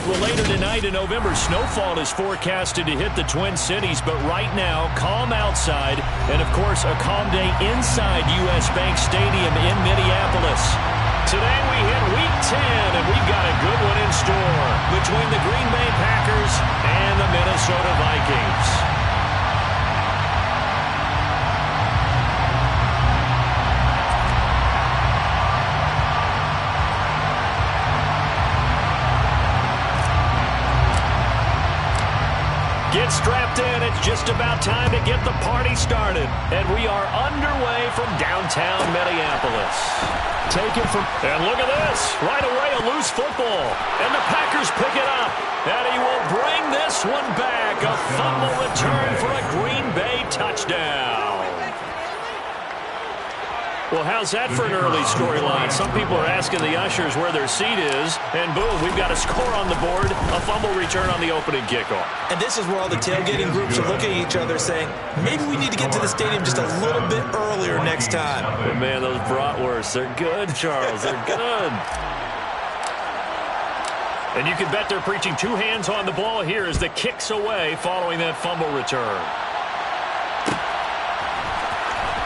Well, later tonight, a November snowfall is forecasted to hit the Twin Cities, but right now, calm outside, and of course, a calm day inside U.S. Bank Stadium in Minneapolis. Today we hit Week 10, and we've got a good one in store between the Green Bay Packers and the Minnesota Vikings. Get strapped in. It's just about time to get the party started. And we are underway from downtown Minneapolis. Taken from... And look at this. Right away, a loose football. And the Packers pick it up. And he will bring this one back. A fumble return for a Green Bay touchdown. Well, how's that for an early storyline? Some people are asking the ushers where their seat is, and boom, we've got a score on the board, a fumble return on the opening kickoff. And this is where all the tailgating groups are looking at each other saying, maybe we need to get to the stadium just a little bit earlier next time. But man, those bratwursts, they're good, Charles, they're good. And you can bet they're preaching two hands on the ball here as the kick's away following that fumble return.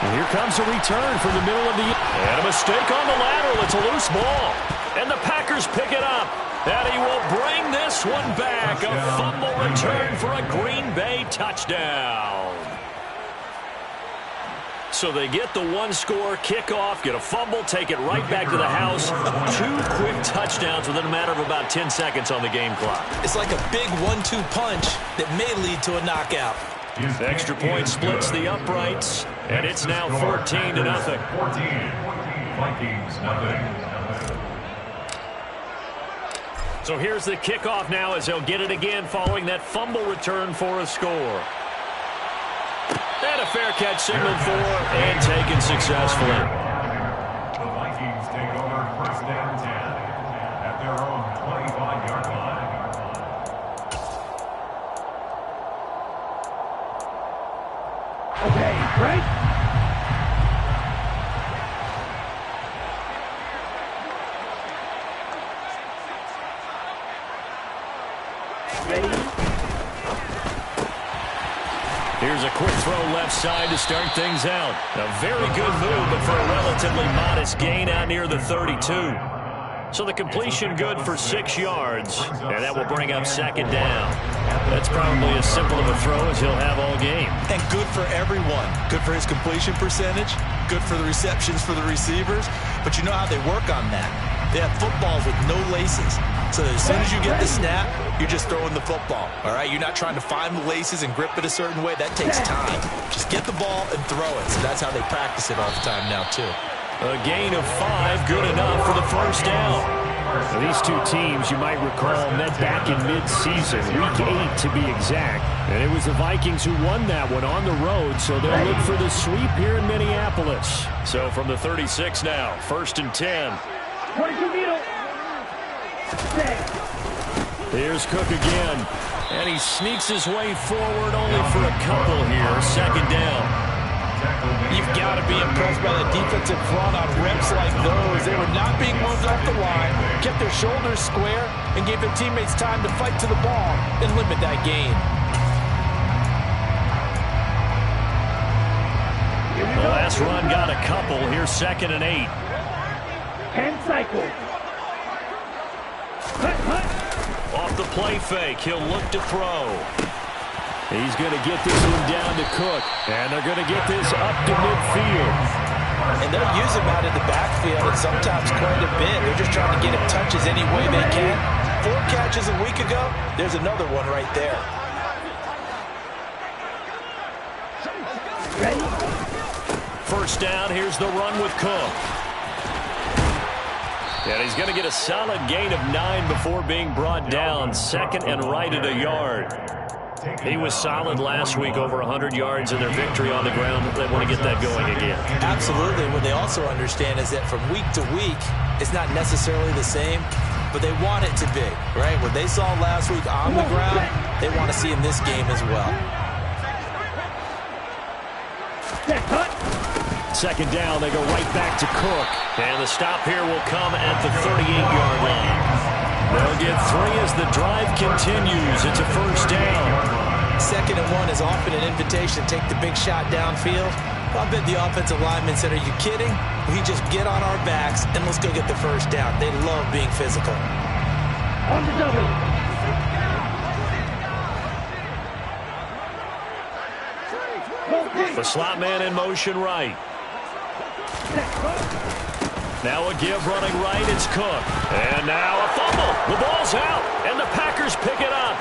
And here comes a return from the middle of the... And a mistake on the lateral. It's a loose ball. And the Packers pick it up. And he will bring this one back. A fumble return for a Green Bay touchdown. So they get the one-score kickoff, get a fumble, take it right back to the house. Two quick touchdowns within a matter of about 10 seconds on the game clock. It's like a big 1-2 punch that may lead to a knockout. The extra point splits the uprights, and it's now 14-0. 14, Vikings, nothing. So here's the kickoff now as they'll get it again following that fumble return for a score. And a fair catch signaled for and taken successfully. The Vikings take over first down 10 at their own 25-yard line. Okay, right? Ready? Here's a quick throw left side to start things out. A very good move, but for a relatively modest gain out near the 32. So the completion good for 6 yards, and that will bring up second down. That's probably as simple of a throw as he'll have all game. And good for everyone. Good for his completion percentage, good for the receptions for the receivers. But you know how they work on that. They have footballs with no laces. So as soon as you get the snap, you're just throwing the football. All right, you're not trying to find the laces and grip it a certain way. That takes time. Just get the ball and throw it. So that's how they practice it all the time now, too. A gain of 5, good enough for the first down. Now, these two teams, you might recall, met back in mid-season, Week 8 to be exact. And it was the Vikings who won that one on the road, so they'll look for the sweep here in Minneapolis. So from the 36 now, first and 10. Here's Cook again. And he sneaks his way forward only for a couple here. Second down. You've got to be impressed by the defensive front on reps like those. They were not being moved off the line, kept their shoulders square, and gave their teammates time to fight to the ball and limit that gain. The last run got a couple. Here's second and 8. 10 cycles. Off the play fake, he'll look to throw. He's going to get this one down to Cook, and they're going to get this up to midfield. And they'll use him out in the backfield, and sometimes quite a bit. They're just trying to get him touches any way they can. 4 catches a week ago, there's another one right there. Ready? First down, here's the run with Cook. And he's going to get a solid gain of 9 before being brought down. Second and right at a yard. He was solid last week, over 100 yards in their victory on the ground. They want to get that going again. Absolutely. What they also understand is that from week to week, it's not necessarily the same, but they want it to be, right? What they saw last week on the ground, they want to see in this game as well. Second down, they go right back to Cook. And the stop here will come at the 38-yard line. They'll get 3 as the drive continues. It's a first down. 2nd and 1 is often an invitation to take the big shot downfield. I bet the offensive lineman said, are you kidding? We just get on our backs and let's go get the first down. They love being physical. On the double. The slot man in motion right. Now a give running right. It's Cook. And now a fumble. The ball's out. And the Packers pick it up.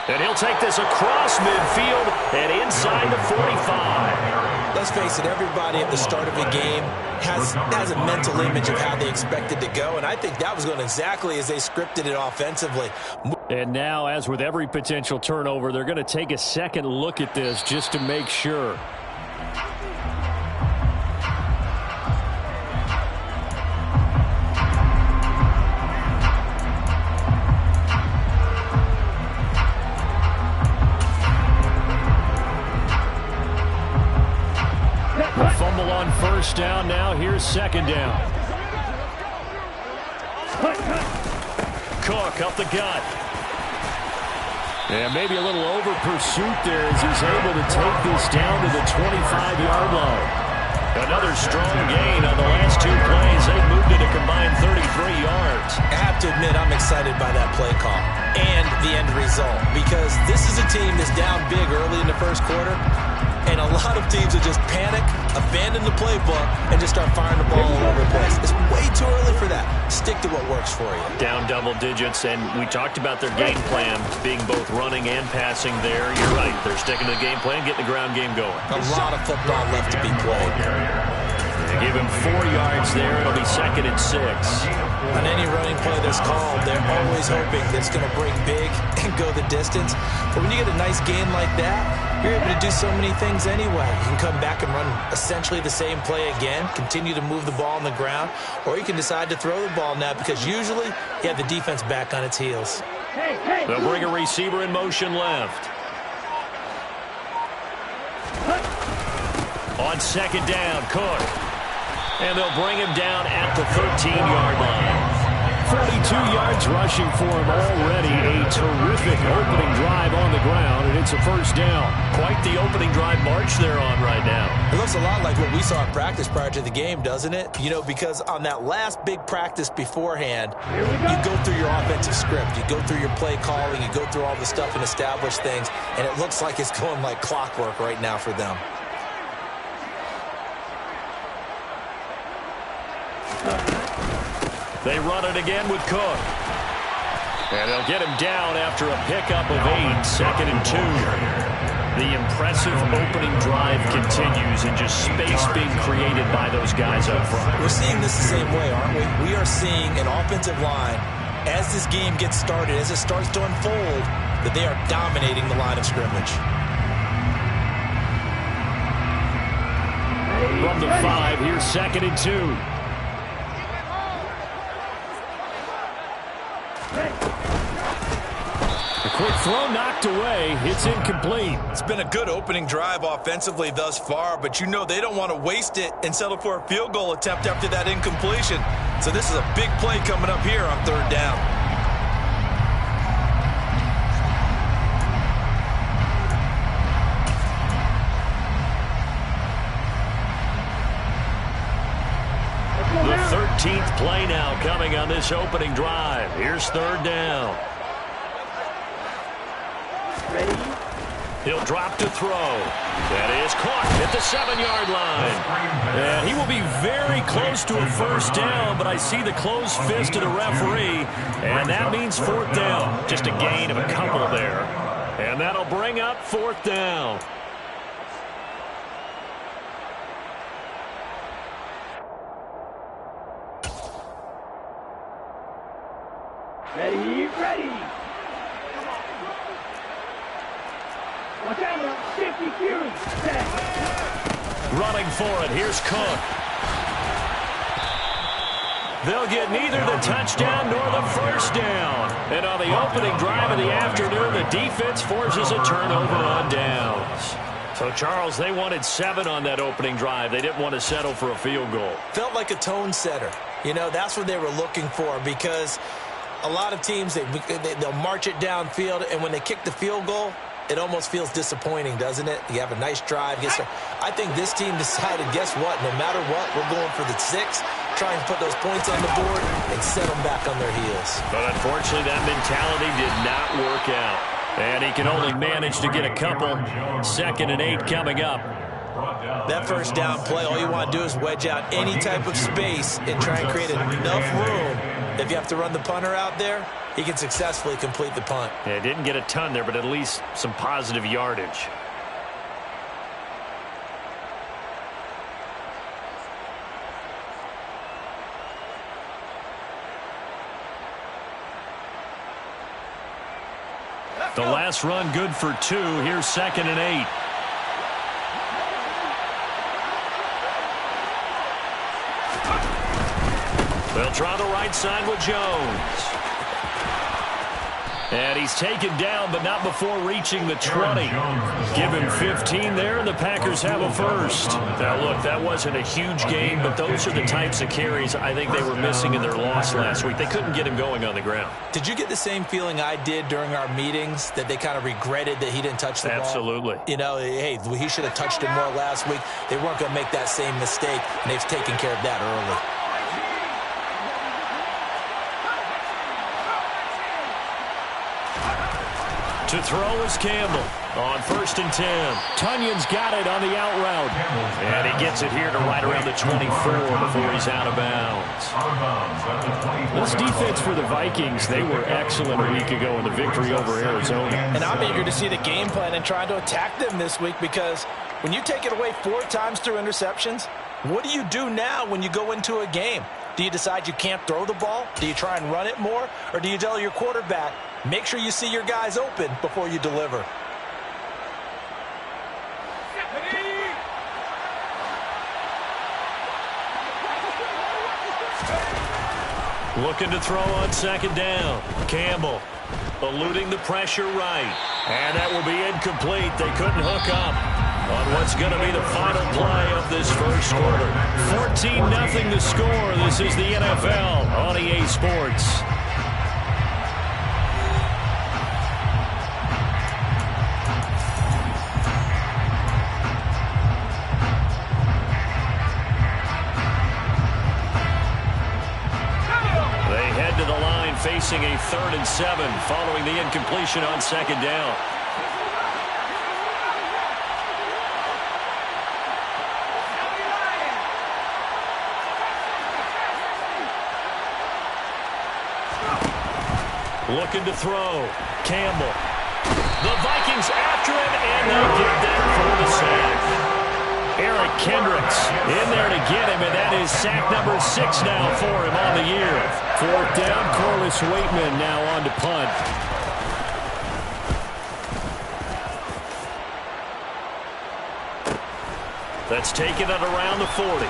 And he'll take this across midfield and inside the 45. Let's face it, everybody at the start of a game has a mental image of how they expect it to go, and I think that was going exactly as they scripted it offensively. And now, as with every potential turnover, they're going to take a second look at this just to make sure. First down now. Here's 2nd down. Cook up the gut. And maybe a little over pursuit there as he's able to take this down to the 25-yard line. Another strong gain on the last 2 plays. They've moved it a combined 33 yards. I have to admit, I'm excited by that play call and the end result, because this is a team that's down big early in the first quarter. And a lot of teams will just panic, abandon the playbook, and just start firing the ball all over the place. It's way too early for that. Stick to what works for you. Down double digits, and we talked about their game plan being both running and passing there. You're right. They're sticking to the game plan, getting the ground game going. A lot of football left to be played. They give him 4 yards there. It'll be 2nd and 6. On any running play that's called, they're always hoping that it's going to break big and go the distance. But when you get a nice gain like that, you're able to do so many things anyway. You can come back and run essentially the same play again, continue to move the ball on the ground, or you can decide to throw the ball now because usually you have the defense back on its heels. They'll bring a receiver in motion left. On 2nd down, Cook. And they'll bring him down at the 13-yard line. 42 yards rushing for him already. A terrific opening drive on the ground, and it's a first down. Quite the opening drive march they're on right now. It looks a lot like what we saw in practice prior to the game, doesn't it? You know, because on that last big practice beforehand, you go through your offensive script. You go through your play calling. You go through all the stuff and establish things, and it looks like it's going like clockwork right now for them. They run it again with Cook. And they'll get him down after a pickup of 8, 2nd and 2. The impressive opening drive continues and just space being created by those guys up front. We're seeing this the same way, aren't we? We are seeing an offensive line, as this game gets started, as it starts to unfold, that they are dominating the line of scrimmage. From the 5, here's 2nd and 2. A quick throw knocked away. It's incomplete. It's been a good opening drive offensively thus far, but you know they don't want to waste it and settle for a field goal attempt after that incompletion. So this is a big play coming up here on 3rd down. The 13th play now coming on this opening drive. Here's 3rd down. He'll drop to throw. That is caught at the 7-yard line. And he will be very close to a first down, but I see the closed fist of the referee, and that means 4th down. Just a gain of a couple there. And that'll bring up 4th down. Ready. Watch out, 50 Fury. Running for it. Here's Cook. They'll get neither the touchdown nor the first down. And on the opening drive of the afternoon, the defense forces a turnover on downs. So, Charles, they wanted 7 on that opening drive. They didn't want to settle for a field goal. Felt like a tone setter. You know, that's what they were looking for, because a lot of teams, they'll march it downfield, and when they kick the field goal, it almost feels disappointing, doesn't it? You have a nice drive. I think this team decided, guess what? No matter what, we're going for the 6, try and put those points on the board and set them back on their heels. But unfortunately, that mentality did not work out. And he can only manage to get a couple. 2nd and 8 coming up. That first down play, all you want to do is wedge out any type of space and try and create enough room. If you have to run the punter out there, he can successfully complete the punt. Yeah, didn't get a ton there, but at least some positive yardage. The last run good for 2. Here's 2nd and 8. They'll try the right side with Jones. And he's taken down, but not before reaching the 20. Give him 15 there, and the Packers have a first. Now, look, that wasn't a huge game, but those are the types of carries I think they were missing in their loss last week. They couldn't get him going on the ground. Did you get the same feeling I did during our meetings, that they kind of regretted that he didn't touch the ball? Absolutely. You know, hey, he should have touched it more last week. They weren't going to make that same mistake, and they've taken care of that early. To throw is Campbell on 1st and 10. Tunyon's got it on the out route. And he gets it here to right around the 24 before he's out of bounds. This defense for the Vikings, they were excellent a week ago in the victory over Arizona. And I'm eager to see the game plan and trying to attack them this week, because when you take it away 4 times through interceptions, what do you do now when you go into a game? Do you decide you can't throw the ball? Do you try and run it more? Or do you tell your quarterback, make sure you see your guys open before you deliver? Looking to throw on 2nd down. Campbell eluding the pressure right. And that will be incomplete. They couldn't hook up on what's going to be the final play of this first quarter. 14-0 the score. This is the NFL on EA Sports. They head to the line facing a 3rd and 7 following the incompletion on 2nd down. Looking to throw. Campbell. The Vikings after him, and they'll get there for the sack. Eric Kendricks in there to get him, and that is sack number 6 now for him on the year. 4th down, Corliss Waitman now on to punt. That's taken it around the 40.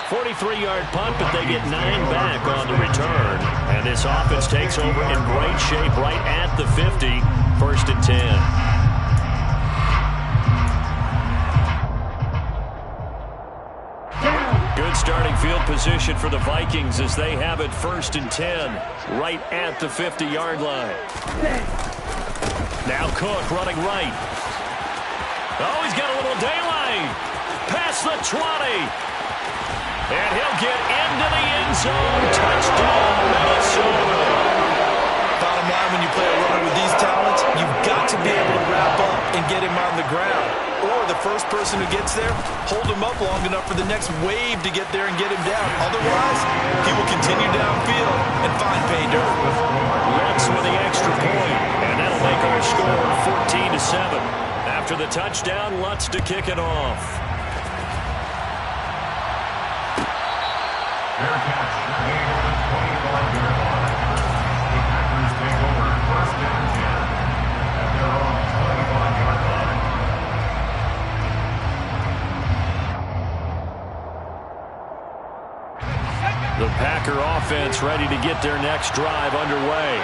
43-yard punt, but they get 9 back on the return. And this offense takes over in great shape right at the 50. 1st and 10. Good starting field position for the Vikings as they have it 1st and 10 right at the 50-yard line. Now Cook running right. Oh, he's got a little daylight. Past the 20. And he'll get into the end zone. Touchdown, Minnesota. Bottom line, when you play a runner with these talents, you've got to be able to wrap up and get him on the ground. Or the first person who gets there, hold him up long enough for the next wave to get there and get him down. Otherwise, he will continue downfield and find pay dirt. Lutz with the extra point, and that'll make our score 14-7. After the touchdown, Lutz to kick it off. The Packer offense ready to get their next drive underway.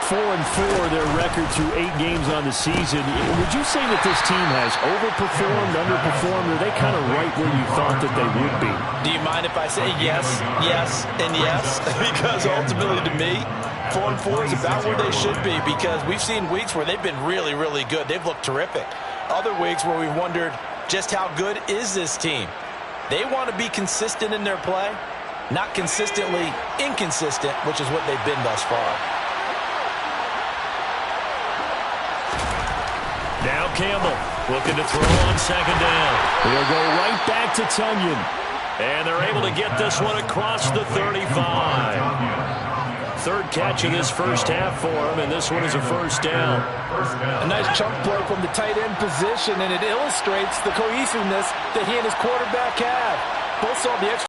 4-4, their record through 8 games on the season. Would you say that this team has overperformed, underperformed, or are they kind of right where you thought that they would be? Do you mind if I say yes, yes, and yes? Because ultimately to me, 4-4 is about where they should be, because we've seen weeks where they've been really, really good. They've looked terrific. Other weeks where we wondered just how good is this team. They want to be consistent in their play, not consistently inconsistent, which is what they've been thus far. Now Campbell looking to throw on second down. They'll go right back to Tunyon. And they're able to get this one across the 35. Third catch of this first half for him, and this one is a first down. A nice chunk play from the tight end position, and it illustrates the cohesiveness that he and his quarterback have. Both saw the extra